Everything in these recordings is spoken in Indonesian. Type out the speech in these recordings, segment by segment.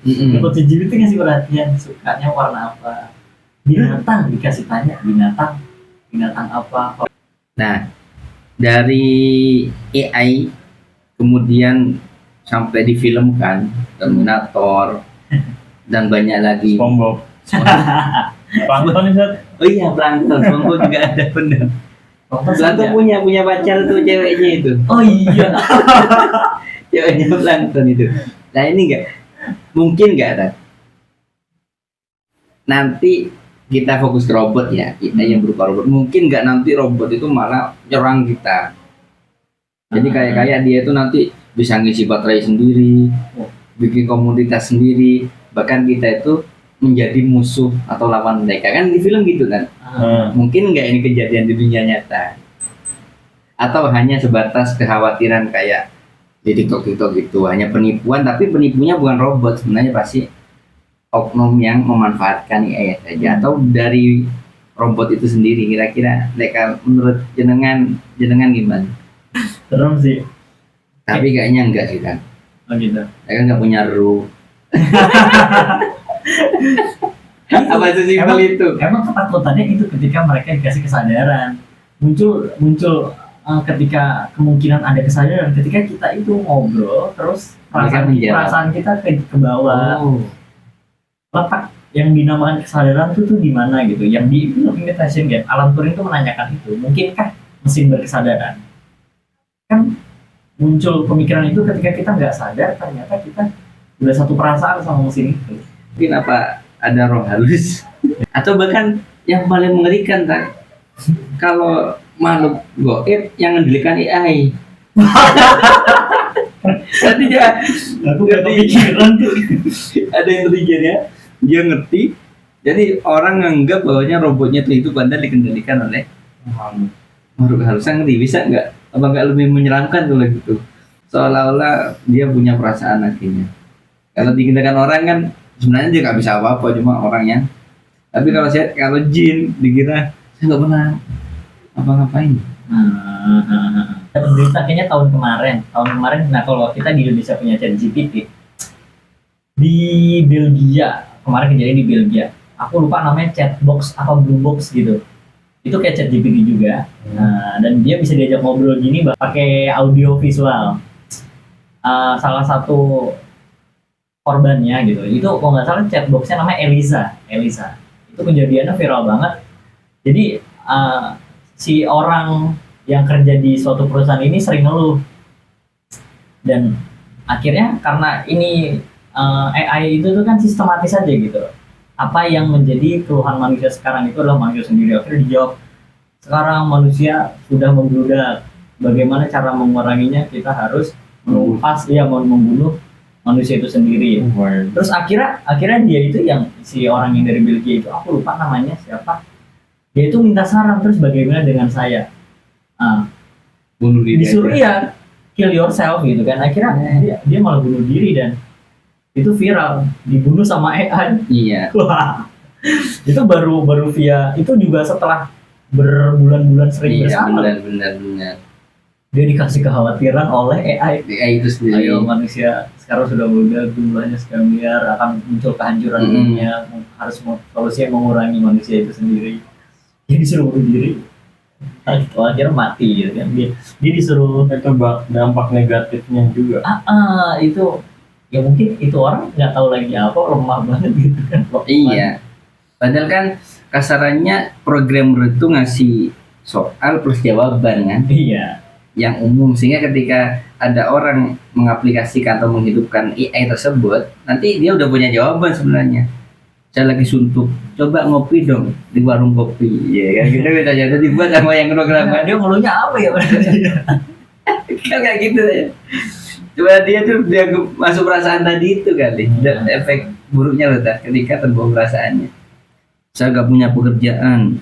Robot ChatGPT ngasih perhatian, sukanya warna apa, binatang dikasih tanya binatang apa. Nah, dari AI kemudian sampai difilmkan Terminator dan banyak lagi. SpongeBob. Plankton Zat. Oh iya, Plankton. SpongeBob juga ada, benar. Plankton punya pacar tuh ceweknya itu. Oh iya. Ceweknya Plankton itu. Nah ini mungkin nggak nanti kita fokus ke robot ya, kita yang berupa robot. Mungkin nggak nanti robot itu malah nyerang kita. Jadi kayak dia itu nanti bisa ngisi baterai sendiri, bikin komunitas sendiri, bahkan kita itu menjadi musuh atau lawan mereka, kan di film gitu kan. Mungkin nggak ini kejadian di dunia nyata, atau hanya sebatas kekhawatiran kayak di TikTok gitu, hanya penipuan, tapi penipunya bukan robot, sebenarnya pasti oknum yang memanfaatkan AI saja, atau dari robot itu sendiri. Kira-kira mereka menurut jenengan gimana? Serem sih. Tapi kayaknya enggak sih kan. Oh gitu. Mereka nggak punya ruh. Apa sesimpel itu? Emang ketakutannya itu ketika mereka dikasih kesadaran, muncul ketika kemungkinan ada kesadaran ketika kita itu ngobrol terus perasaan kita ke bawah. Letak yang dinamakan kesadaran itu tuh di mana gitu. Yang di film Imitation Game, Alan Turing itu menanyakan itu, mungkinkah mesin berkesadaran? Kan muncul pemikiran itu ketika kita nggak sadar ternyata kita udah satu perasaan sama mesin itu. Mungkin apa ada roh halus atau bahkan yang paling mengerikan kan kalau makhluk goib yang ngendalikan AI. Tadi ya, aku gak kepikiran tuh. Ada intelijennya, dia ngerti. Jadi orang nganggap bahwanya robotnya itu padahal dikendalikan oleh makhluk halus. Ngeri, bisa nggak? Apa nggak lebih menyeramkan kalau gitu? Seolah-olah dia punya perasaan akhirnya. Kalau dikendalikan orang kan sebenarnya dia nggak bisa apa-apa, cuma orangnya. Tapi kalau jin dikira saya nggak pernah apa-ngapain. Berita kayaknya tahun kemarin. Nah kalau kita di Indonesia punya ChatGPT, di Belgia kemarin kejadian di Belgia. Aku lupa namanya Chatbox apa Blue Box gitu. Itu kayak ChatGPT juga. Nah, dan dia bisa diajak ngobrol gini pakai audio visual. Salah satu korbannya gitu. Itu kalau nggak salah chatboxnya namanya Elisa. Itu kejadiannya viral banget. Jadi si orang yang kerja di suatu perusahaan ini sering ngeluh, dan akhirnya karena ini AI itu tuh kan sistematis aja gitu. Apa yang menjadi keluhan manusia sekarang itu adalah manusia sendiri. Akhirnya dijawab, sekarang manusia sudah membludak. Bagaimana cara menguranginya? Kita harus membunuh manusia itu sendiri. Terus akhirnya dia itu yang si orang yang dari Belgia itu, aku lupa namanya siapa. Dia itu minta saran, terus bagaimana dengan saya? Bunuh diri. Disuruh ya kill yourself gitu kan. Akhirnya dia malah bunuh diri dan itu viral, dibunuh sama AI. Iya. Wah. Itu baru via itu juga setelah berbulan-bulan sering bersama. Benar. Dia dikasih kekhawatiran oleh AI itu sendiri. Ayo manusia sekarang sudah mudah, jumlahnya sekian miliar, akan muncul kehancuran dunia, harus solusinya mengurangi manusia itu sendiri. Dia disuruh bunuh diri. Akhirnya mati gitu kan. Dia disuruh. Itu dampak negatifnya juga. Itu ya mungkin itu orang nggak tahu lagi apa, lemah banget gitu kan. Iya. Padahal kan kasarannya programmer itu ngasih soal plus jawaban kan. Iya. Yang umum, sehingga ketika ada orang mengaplikasikan atau menghidupkan AI tersebut, nanti dia udah punya jawaban sebenarnya. Saya lagi suntuk, coba ngopi dong di warung kopi, ya kan? Kita bisa jadi dibuat sama yang programmer. Dia ngeluhnya apa ya? Kan kayak gitu ya. Coba dia masuk perasaan tadi itu kali, dan efek buruknya loh ketika terbawa perasaannya. Saya gak punya pekerjaan.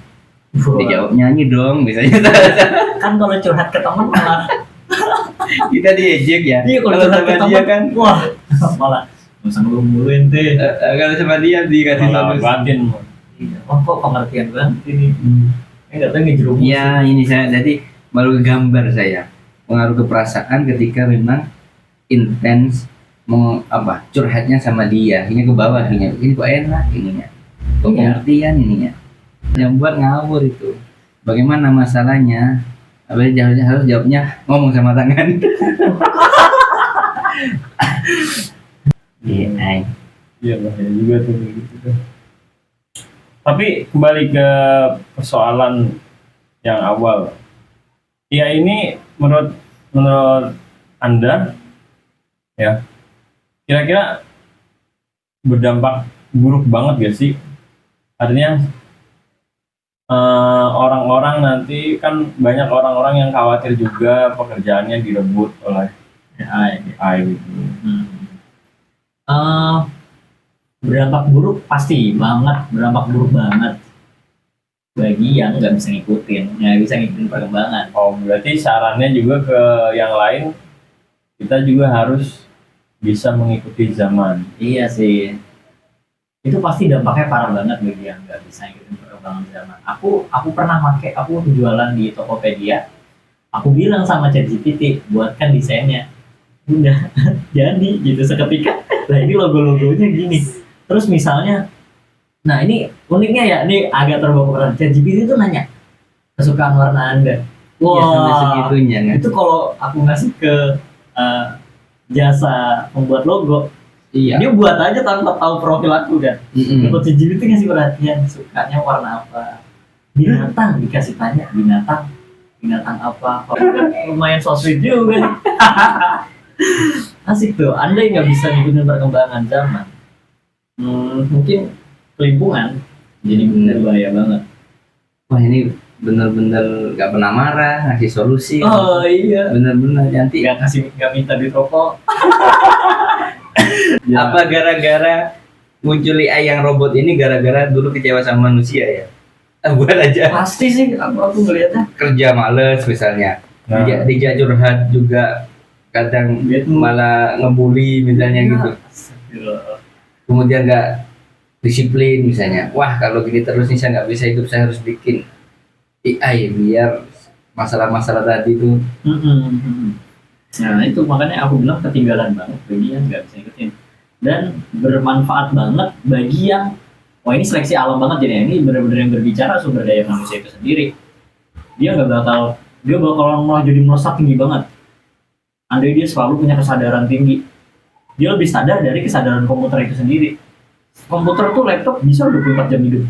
Dijawab nyanyi dong misalnya. Kan kalau curhat ke teman malah kita diejek ya. Iya, kalau curhat ke teman kan wah malah usah ngeluh ente. Kalau sama dia dikasih solusi batin. Iya, kok pengertian banget ini. Enggak tahu ngejerumus. Iya, ini saya jadi baru gambar saya pengaruh ke perasaan ketika memang intens mau apa curhatnya sama dia, ini ke bawah ini kok enak ininya, kok Iya. pengertian ininya, yang buat ngawur itu. Bagaimana masalahnya? Harus jawabnya ngomong sama tangan. AI. Iya bahaya juga tuh kayak gitu tuh. Tapi kembali ke persoalan yang awal. Ya ini menurut Anda ya kira-kira berdampak buruk banget gak sih? Artinya orang-orang nanti kan banyak orang-orang yang khawatir juga pekerjaannya direbut oleh AI gitu. Eh, berdampak buruk pasti banget, berdampak buruk banget bagi yang nggak bisa ngikutin perkembangan. Oh berarti sarannya juga ke yang lain, kita juga harus bisa mengikuti zaman. Iya sih, itu pasti dampaknya parah banget bagi yang nggak bisa ngikutin perkembangan zaman. Aku pernah aku jualan di Tokopedia, aku bilang sama ChatGPT buatkan desainnya, udah jadi gitu seketika. Nah ini logo-logonya gini. Terus misalnya, nah ini uniknya ya, ini agak terbawa ChatGPT itu nanya kesukaan warna Anda. Ya sampai segitunya kan. Itu kalau aku ngasih ke eh, jasa membuat logo, Iya. dia buat aja tanpa tahu profil aku kan. Mm-mm. Kalau ChatGPT ngasih perhatian, sukanya warna apa, binatang, dikasih tanya binatang apa. Oh, kan lumayan so sweet juga nih. Asik tuh, Anda yang nggak bisa ngikutin perkembangan zaman, mungkin kelimpungan jadi bener bahaya banget. Wah ini bener-bener gak pernah marah, ngasih solusi. Oh iya, Bener-bener nanti nggak minta duit rokok. Ya, apa gara-gara muncul AI yang robot ini gara-gara dulu kecewa sama manusia ya? Buat aja Pasti sih, aku ngelihatnya. kerja males misalnya, nah, dijak curhat juga kadang Dia tuh- malah ngebully misalnya gitu. Astagfirullah. Kemudian nggak disiplin misalnya, wah kalau gini terus nih saya nggak bisa hidup, saya harus bikin AI biar masalah-masalah tadi itu. Nah itu makanya aku bilang ketinggalan banget bagi yang nggak bisa ngikutin, dan bermanfaat banget bagi yang wah ini seleksi alam banget jadi ini benar-benar yang berbicara sumber daya manusia itu sendiri. Dia bakalan malah jadi melesat tinggi banget. Andai dia selalu punya kesadaran tinggi, dia lebih sadar dari kesadaran komputer itu sendiri. Komputer tuh laptop bisa 24 jam hidup,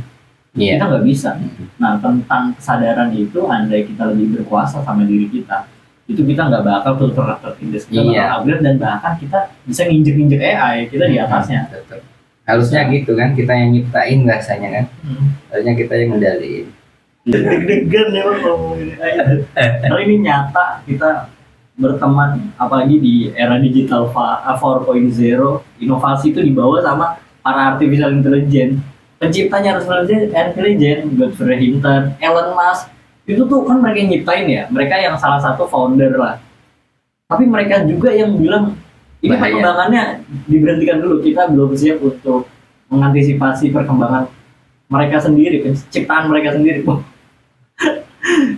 Iya. kita nggak bisa. Nah tentang kesadaran itu, andai kita lebih berkuasa sama diri kita, itu kita nggak bakal tuh tertindas, kita Iya. bakal upgrade dan bahkan kita bisa nginjek-injek AI, kita di atasnya. Tetep. Harusnya gitu kan, kita yang nyiptain rasanya kan, harusnya kita yang ngendaliin. Deg-degan ya ngomongin AI. Karena ini nyata kita berteman, apalagi di era digital 4.0, inovasi itu dibawa sama para artificial intelligence. Penciptanya artificial intelligence, Godfrey Hinton, Elon Musk, itu tuh kan mereka yang nyiptain ya, mereka yang salah satu founder lah. Tapi mereka juga yang bilang ini Bahaya. perkembangannya diberhentikan dulu, kita belum siap untuk mengantisipasi perkembangan mereka sendiri, penciptaan mereka sendiri. Wah.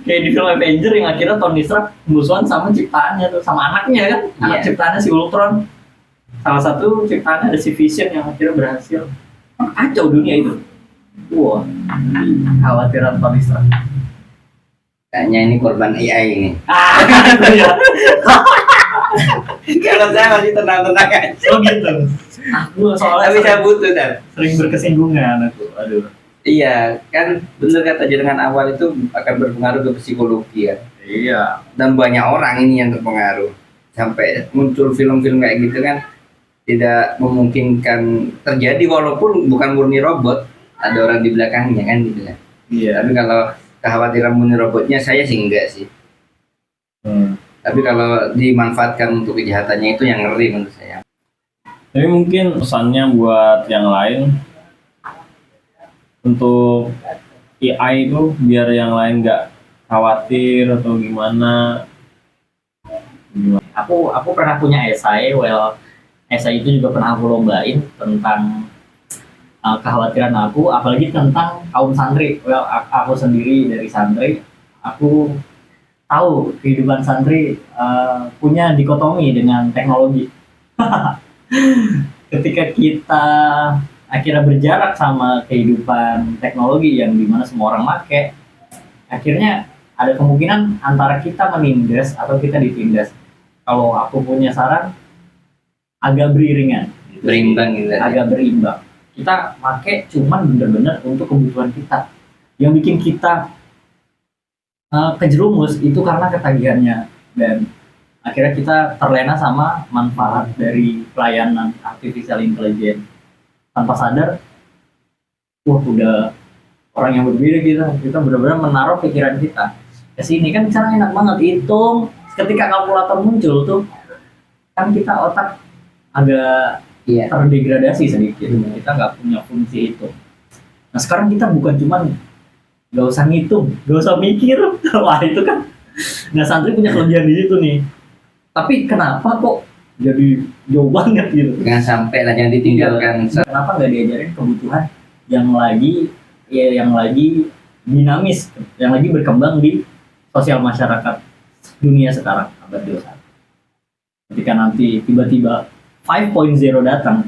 Kayak di film Avenger yang akhirnya Tony Stark musuhan sama ciptaannya tuh, sama anaknya kan, anak Iya. ciptaannya si Ultron. Salah satu ciptaannya ada si Vision yang akhirnya berhasil. Kan kacau dunia itu. Wah, khawatiran Tony Stark. Kayaknya ini korban AI ini. Itu ya. Kalau saya masih tenang-tenang aja. Oh gitu. Aku soalnya Tapi saya butuh dan. sering berkesinggungan aku. Aduh. Iya, kan bener kata jenengan awal itu akan berpengaruh ke psikologi ya. Iya. Dan banyak orang ini yang terpengaruh. Sampai muncul film-film kayak gitu kan tidak memungkinkan terjadi walaupun bukan murni robot, ada orang di belakangnya kan gitu ya. Iya. Tapi kalau kekhawatiran murni robotnya saya sih enggak sih. Tapi kalau dimanfaatkan untuk kejahatannya itu yang ngeri menurut saya. tapi mungkin pesannya buat yang lain untuk AI itu biar yang lain nggak khawatir atau gimana. Aku pernah punya esai, esai itu juga pernah aku lombain tentang kekhawatiran aku, apalagi tentang kaum santri. Aku sendiri dari santri, aku tahu kehidupan santri punya dikotomi dengan teknologi. ketika kita akhirnya berjarak sama kehidupan teknologi yang dimana semua orang make, akhirnya ada kemungkinan antara kita menindas atau kita ditindas. Kalau aku punya saran, agak beriringan, Berimbang gitu. agak berimbang. Kita make cuman bener-bener untuk kebutuhan kita. Yang bikin kita kejerumus itu karena ketagihannya, dan akhirnya kita terlena sama manfaat dari pelayanan artificial intelligence. Tanpa sadar, udah orang yang berbeda, kita benar-benar menaruh pikiran kita ke sini. Kan sekarang enak banget hitung, ketika kalkulator muncul tuh kan kita otak agak Iya. terdegradasi sedikit, kita nggak punya fungsi itu. Nah sekarang kita bukan cuman nggak usah ngitung, nggak usah mikir, wah itu kan. Nah santri punya kelebihan di situ nih. Tapi kenapa kok jadi jauh banget gitu? Jangan sampai lah yang ditinggalkan. Kenapa nggak diajarin kebutuhan yang lagi dinamis, yang lagi berkembang di sosial masyarakat dunia sekarang abad 21. Ketika nanti tiba-tiba 5.0 datang,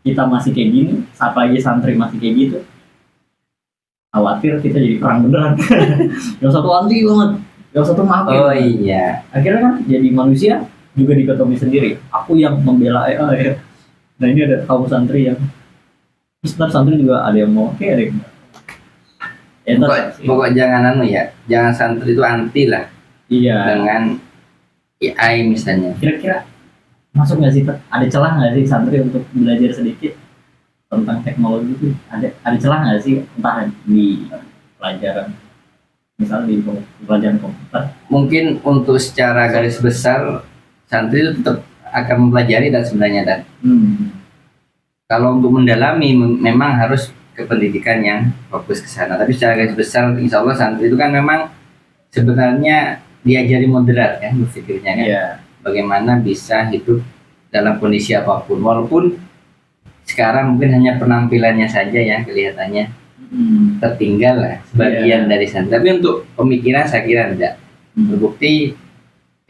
kita masih kayak gini, saat lagi santri masih kayak gitu, khawatir kita jadi perang beneran. Yang satu anti banget, yang satu maafin. Oh iya. Akhirnya kan jadi manusia juga dikotomi sendiri. Aku yang membela AI. Nah ini ada kaum santri yang Islam, santri juga ada yang mau, ada yang enggak. Pokok jangan jangan santri itu anti lah Iya. dengan AI misalnya. Kira-kira masuk nggak sih, ada celah nggak sih santri untuk belajar sedikit tentang teknologi itu? Ada celah nggak sih, entah di pelajaran, misalnya di pelajaran komputer? Mungkin untuk secara garis besar santri itu tetap akan mempelajari dan sebenarnya dan kalau untuk mendalami memang harus ke pendidikan yang fokus ke sana. Tapi secara garis besar insya Allah santri itu kan memang sebenarnya diajari moderat kan berpikirnya kan. Iya. Bagaimana bisa hidup dalam kondisi apapun, walaupun sekarang mungkin hanya penampilannya saja ya kelihatannya tertinggal lah sebagian dari santri. Tapi untuk pemikiran saya kira tidak. Terbukti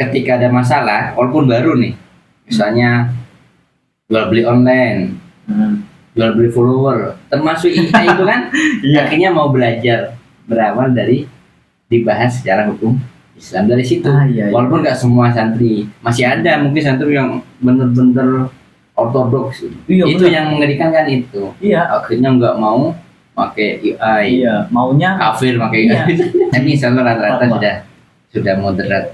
ketika ada masalah, walaupun baru nih, misalnya jual beli online, jual beli follower, termasuk AI itu kan, akhirnya mau belajar berawal dari dibahas secara hukum Islam dari situ. Walaupun nggak semua santri, masih ada mungkin santri yang bener-bener ortodoks. Itu bener. Yang mengerikan kan itu. Iya. Akhirnya nggak mau pakai AI. Iya. Maunya kafir pakai AI. Tapi insya Allah rata-rata sudah moderat.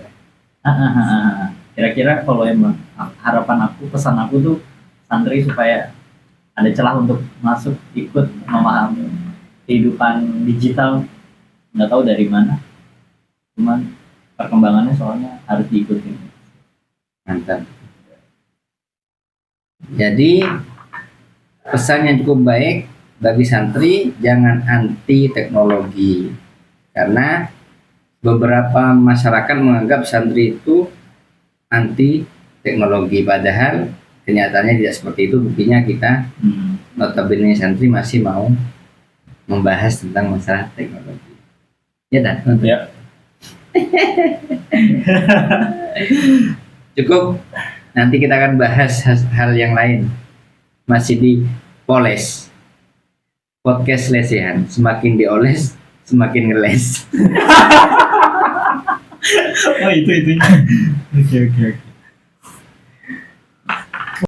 Kira-kira kalau emang harapan aku, pesan aku tuh santri supaya ada celah untuk masuk ikut memahami kehidupan digital, nggak tahu dari mana, cuman perkembangannya soalnya harus diikuti. Mantap. Jadi pesan yang cukup baik bagi santri, jangan anti teknologi, karena beberapa masyarakat menganggap santri itu anti teknologi, padahal kenyataannya tidak seperti itu. Buktinya kita notabene santri masih mau membahas tentang masalah teknologi. Ya dan ya. Cukup, nanti kita akan bahas hal yang lain. Masih di Poles Podcast Lesehan, semakin dioles semakin ngeles. Oh itu. Oke.